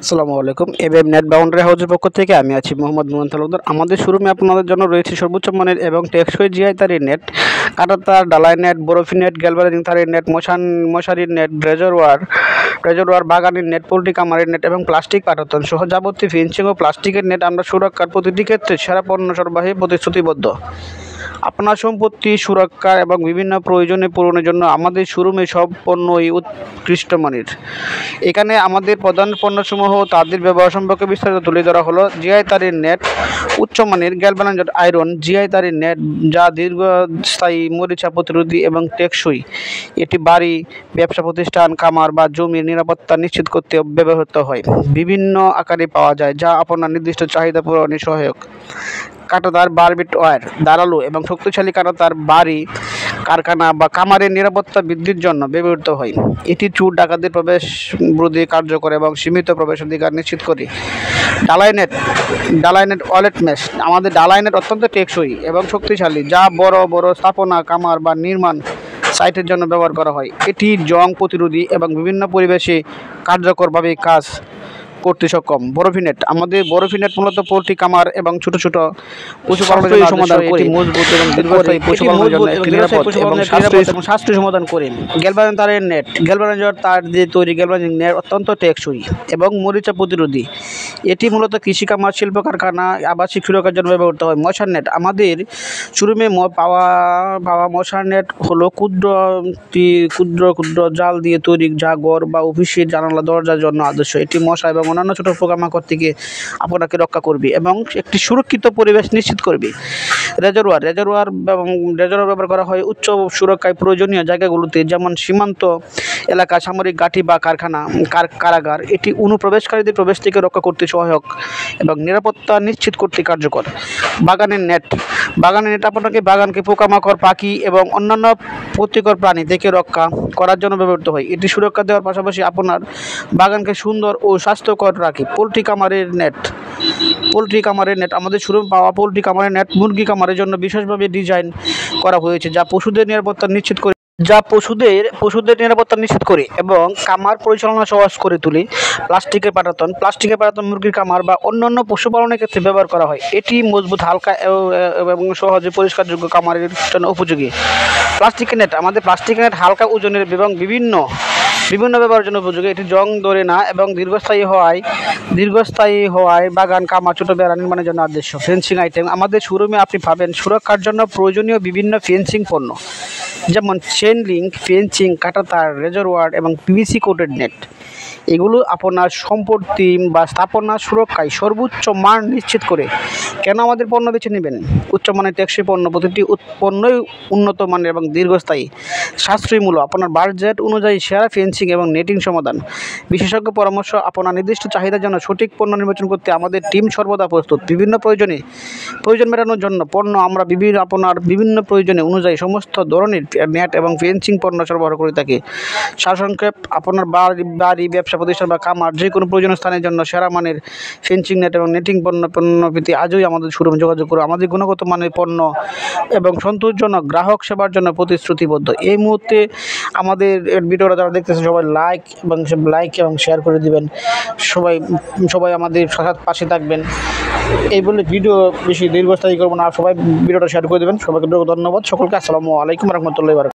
আসসালামু আলাইকুম। ABM net boundary হাউসের পক্ষ থেকে আমি আছি মোহাম্মদ মুহান তালুকদার। আমাদের শোরুমে আপনাদের জন্য রয়েছে সর্বোচ্চ মানের এবং টেকসই জিআই তারের নেট, কাঁটার তার, ডালাই নেট, বরফি নেট, গ্যালভানাইজিং তারের নেট, মশারির নেট, রেজরওয়ার, বাগানের নেট, পোল্ট্রি কামারের নেট এবং প্লাস্টিক পাটাতন সহ যাবতীয় ফেন্সিং ও প্লাস্টিকের নেট আমরা সুরক্ষার প্রতিটি ক্ষেত্রে সেরা পণ্য সরবরাহে প্রতিশ্রুতিবদ্ধ। আপনার সম্পত্তি সুরক্ষা এবং বিভিন্ন প্রয়োজনে পূরণের জন্য আমাদের শোরুমে সব পণ্যই উৎকৃষ্ট মানের। এখানে আমাদের প্রধান পণ্যসমূহ তাদের ব্যবহার সম্পর্কে বিস্তারিত তুলে ধরা হলো। জিআই তারের নেট, উচ্চমানের গ্যালভানাইজড আয়রন জিআই তারের নেট যা দীর্ঘস্থায়ী মরিচা প্রতিরোধী এবং টেকসই। এটি বাড়ি, ব্যবসা প্রতিষ্ঠান, খামার বা জমির নিরাপত্তা নিশ্চিত করতে ব্যবহৃত হয়। বিভিন্ন আকারে পাওয়া যায় যা আপনার নির্দিষ্ট চাহিদা পূরণে সহায়ক। কাঁটাতার বারবিট ওয়্যার ধারালো এবং শক্তিশালী কাঁটাতার বাড়ি, কারখানা বা খামারের নিরাপত্তা বৃদ্ধির জন্য ব্যবহৃত হয়। এটি চোর ডাকাতির প্রবেশ রোধে কার্যকর এবং সীমিত প্রবেশাধিকার নিশ্চিত করে। ডালাই নেট ওয়ালেট মেশ আমাদের ডালাই নেট অত্যন্ত টেকসই এবং শক্তিশালী যা বড় বড় স্থাপনা, খামার বা নির্মাণ সাইটের জন্য ব্যবহার করা হয়। এটি জং প্রতিরোধী এবং বিভিন্ন পরিবেশে কার্যকরভাবে কাজ করতে সক্ষম। বরফি নেট আমাদের বরফি নেট মূলত পোল্ট্রি কামার এবং ছোট ছোট পশুপালনের জন্য সমাধান করে মজবুত এবং দীর্ঘস্থায়ী পশুপালনের জন্য একটি নিরাপদ এবং সাশ্রয়ী সমাধান করে। গ্যালভানাইজিং তারের নেট গ্যালভানাইজড তার দিয়ে তৈরি গ্যালভানাইজিং নেট অত্যন্ত টেকসই এবং মরিচা প্রতিরোধী। এটি মূলত কৃষি কামার, শিল্প কারখানা, আবাসিক সুরক্ষার জন্য ব্যবহৃত হয়। মশার নেট আমাদের শোরুমে পাওয়া মশার নেট হলো ক্ষুদ্র জাল দিয়ে তৈরি যা ঘর বা অফিসের জানালা দরজার জন্য আদর্শ। এটি মশা এবং অন্যান্য ছোট পোকামাকড় থেকে আপনাকে রক্ষা করবে এবং একটি সুরক্ষিত পরিবেশ নিশ্চিত করবে। রেজরওয়ার ব্যবহার করা হয় উচ্চ সুরক্ষায় প্রয়োজনীয় জায়গাগুলোতে, যেমন সীমান্ত এলাকা, সামরিক ঘাঁটি বা কারাগার। এটি অনুপ্রবেশকারীদের প্রবেশ থেকে রক্ষা করতে সহায়ক এবং নিরাপত্তা নিশ্চিত করতে কার্যকর। বাগানের নেট আপনাকে বাগানকে পোকামাকড়, পাখি এবং অন্যান্য ক্ষতিকর প্রাণী থেকে রক্ষা করার জন্য ব্যবহৃত হয়। এটি সুরক্ষা দেওয়ার পাশাপাশি আপনার বাগানকে সুন্দর ও স্বাস্থ্যকর রাখে। পোল্ট্রি কামারের নেট আমাদের শোরুমে পাওয়া পোল্ট্রি কামারের নেট মুরগি কামারের জন্য বিশেষভাবে ডিজাইন করা হয়েছে যা পশুদের নিরাপত্তা নিশ্চিত করে এবং খামার পরিচালনা সহজ করে তোলে। প্লাস্টিকের পাটাতন মুরগির খামার বা অন্যান্য পশুপালনের ক্ষেত্রে ব্যবহার করা হয়। এটি মজবুত, হালকা এবং সহজে পরিষ্কারযোগ্য খামারের জন্য উপযোগী। প্লাস্টিকের নেট আমাদের প্লাস্টিকের নেট হালকা ওজনের এবং বিভিন্ন ব্যবহারের জন্য উপযোগী। এটি জং ধরে না এবং দীর্ঘস্থায়ী হওয়ায় বাগান, খামার, ছোট বেড়া নির্মাণের জন্য আদর্শ। ফেন্সিং আইটেম আমাদের শোরুমে আপনি পাবেন সুরক্ষার জন্য প্রয়োজনীয় বিভিন্ন ফেন্সিং পণ্য, যেমন চেন লিঙ্ক ফেন্সিং, কাঁটাতার, রেজরওয়ার এবং পিভিসি কোটেড নেট। এগুলো আপনার সম্পত্তি বা স্থাপনা সুরক্ষায় সর্বোচ্চ মান নিশ্চিত করে। কেন আমাদের পণ্য বেছে নেবেন? উচ্চমানের টেকসই পণ্য, প্রতিটি পণ্যই উন্নত মানের এবং দীর্ঘস্থায়ী, সাশ্রয়ী মূল্য, আপনার বাজেট অনুযায়ী সেরা ফেন্সিং এবং নেটিং সমাধান, বিশেষজ্ঞ পরামর্শ। আপনার নির্দিষ্ট চাহিদার জন্য সঠিক পণ্য নির্বাচন করতে আমাদের টিম সর্বদা প্রস্তুত। বিভিন্ন প্রয়োজন মেটানোর জন্য পণ্য আমরা আপনার বিভিন্ন প্রয়োজনে অনুযায়ী সমস্ত ধরনের নেট এবং ফেন্সিং পণ্য সরবরাহ করে থাকি। সারসংক্ষেপ, আপনার বাড়ি, ব্যবসা প্রতিষ্ঠান বা খামার যে কোনো প্রয়োজনীয় স্থানের জন্য সেরা মানের ফেন্সিং নেট এবং নেটিং পণ্য পেতে আজই আমাদের শোরুমে যোগাযোগ করুন। আমাদের গুণগত মানের পণ্য এবং সন্তোষজনক গ্রাহক সেবার জন্য প্রতিশ্রুতিবদ্ধ। এই মুহূর্তে আমাদের ভিডিওটা যারা দেখতেছেন সবাই লাইক এবং শেয়ার করে দিবেন। সবাই আমাদের পাশে থাকবেন। এই বলে ভিডিও বেশি দীর্ঘস্থায়ী করবো না, সবাই ভিডিওটা শেয়ার করে দেবেন। সবাইকে ধন্যবাদ। সকলকে আসসালামু আলাইকুম রহমতুল্লাহি ওয়া বারাকাতুহু।